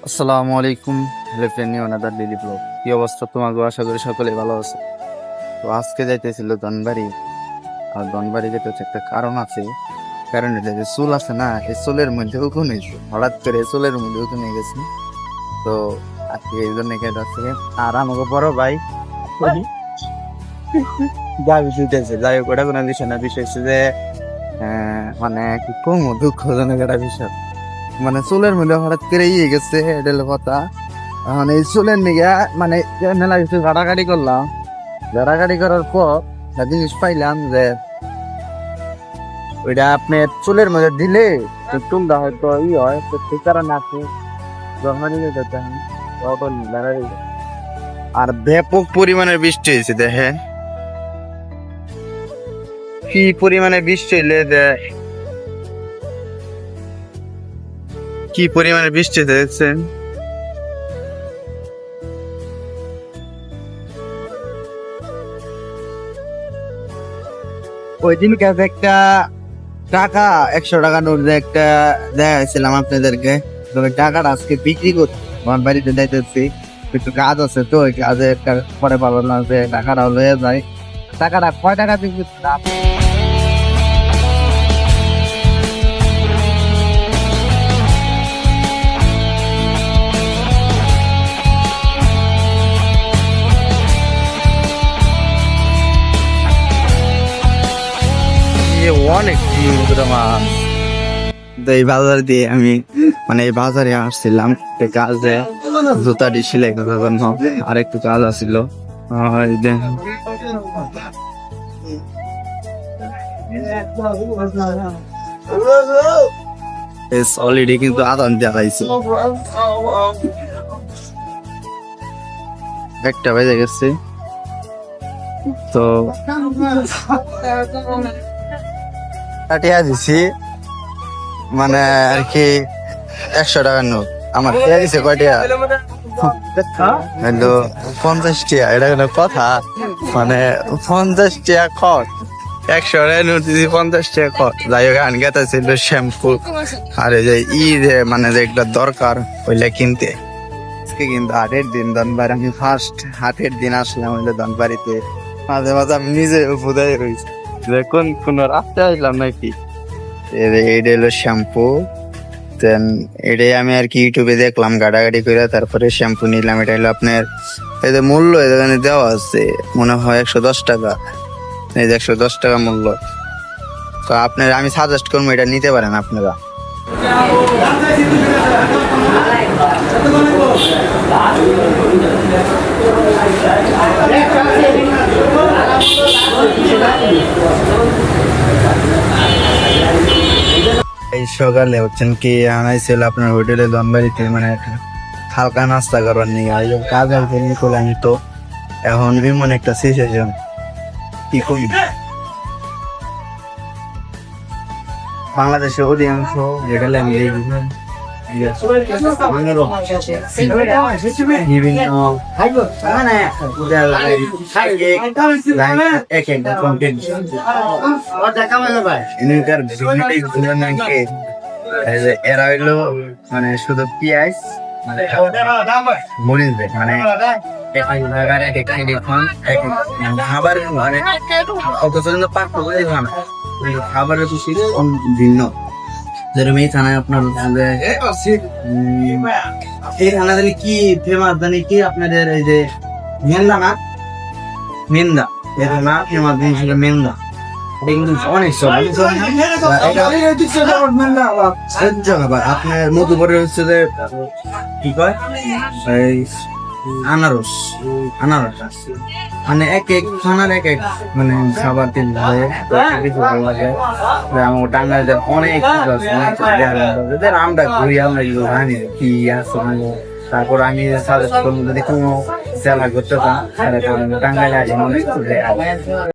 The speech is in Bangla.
আসসালামু আলাইকুম। Hello friend, অনাদার daily blog. কি অবস্থা তোমার? আশা করি সকলে ভালো আছে। তো আজকে যাইতেছিল ধনবাড়ি। আর ধনবাড়ি যেতে হচ্ছে একটা কারণ আছে। কারণ এটা যে চুল আছে না, এই চুলের মধ্যে উকুন হয়েছে, হঠাৎ করে চুলের মধ্যে উকুন হয়ে গেছে। তো আজকে এই জন্য কেটে আছে। আর আমাকে বড় ভাই যা বিষয় উঠেছে, যাই হোক, ওটা কোনো বিষয় না। বিষয় হচ্ছে যে মানে কি কম দুঃখজনক একটা বিষয়। মানে চুলের মধ্যে হঠাৎ করে ইয়ে গেছে, এটা হলো কথা। মানে এই চুলের নিগে মানে মেলা কিছু ঘাটাঘাটি করলাম। ঘাটাঘাটি করার পর একটা জিনিস পাইলাম যে ওইটা আপনি চুলের মধ্যে দিলে চুলটা হয়তো ই হয়, তো সেই কারণে আপনি জন্মানি যেতে আর ব্যাপক পরিমাণের বৃষ্টি হয়েছে। দেখে কি পরিমাণে বৃষ্টি হইলে কি পরিমাণে বৃষ্টি দেখছেন। ওই দিন একটা টাকা 100 টাকা নোট যে একটা দেখাইছিলাম আপনাদেরকে, তবে টাকাটা আজকে বিক্রি করতে আমার বাড়িতে যাইতেছি। একটু কাজ আছে, তো ওই কাজে একটা পরে পাবো না যে টাকাটা লয়ে যায়। টাকাটা কয় টাকা বিক্রি করলাম? অনেক মাছ। তো এই বাজার দিয়ে আমি মানে এই বাজারে আসছিলাম কাজে, জুতাটি সেলাই করার জন্য। আর একটু কাজ আছিল। অলরেডি কিন্তু আদান দেখাইছে, একটা বেজে গেছে। তো কাটিয়া দিছি, মানে আর কি 100 টাকার নোট আমার দিছে। কয়টা? 50 টাকা। এটা কোনো কথা? মানে 50 টাকা খরচ, 100 টাকা নোট দিছি, 50 টাকা খরচ। যাই হোক, আন গেতা ছিল শ্যাম্পু আর এই যে যে মানে যেগুলো দরকার ওইগুলা কিনতে। আজকে কিন্তু হাটের দিন ধনবাড়ি, আমি ফার্স্ট হাটের দিন আসলাম হইলে ধনবাড়িতে। মাঝে মাঝে আমি নিজে বুঝাই রয়েছি যে কোন রাস্তায় আসলাম নাকি। এটা হলো শ্যাম্পু। দেন এটাই আমি আর কি ইউটিউবে দেখলাম, গাড়াগাড়ি করে তারপরে শ্যাম্পু নিলাম। এটা হলো আপনার এই যে মূল্য এখানে দেওয়া আছে, মনে হয় 110 টাকা। এই যে 110 টাকা মূল্য। তো আপনার আমি সাজেস্ট করবো এটা নিতে পারেন আপনারা। এই সকালে হচ্ছেন কি আনাইছিল আপনার হোটেলে ধনবাড়িতে, মানে হালকা নাস্তা করার নিয়ে কাজ আছে নিকল। আমি তো এখন এমন একটা সিচুয়েশন, কি করি। বাংলাদেশের অধিকাংশ যেটা আমি এরা হইলো মানে শুধু পেঁয়াজ মরিচ দেয়, মানে খাবার মানে খাবারের ভিন্ন। যেরকম এই থানায় আপনার এই থানা জানি কি ফেমাস, জানি কি আপনাদের এই যে মেন্দা না, মেন্দা এই থানা ফেমাস জিনিস হলো মেন্দা। অনেক আপনার মধুপুরে হচ্ছে যে কি কয় আনারস। মানে এক এক খানার এক এক মানে খাবার তিন ভালো লাগে। আমার টাঙ্গাইলে অনেক আমরা ঘুরি, আমরা জানি কি আছে। তারপর আমি সাজেস্ট করবো যদি কোনো জেলা করতে চান টাঙ্গাইলে আসি।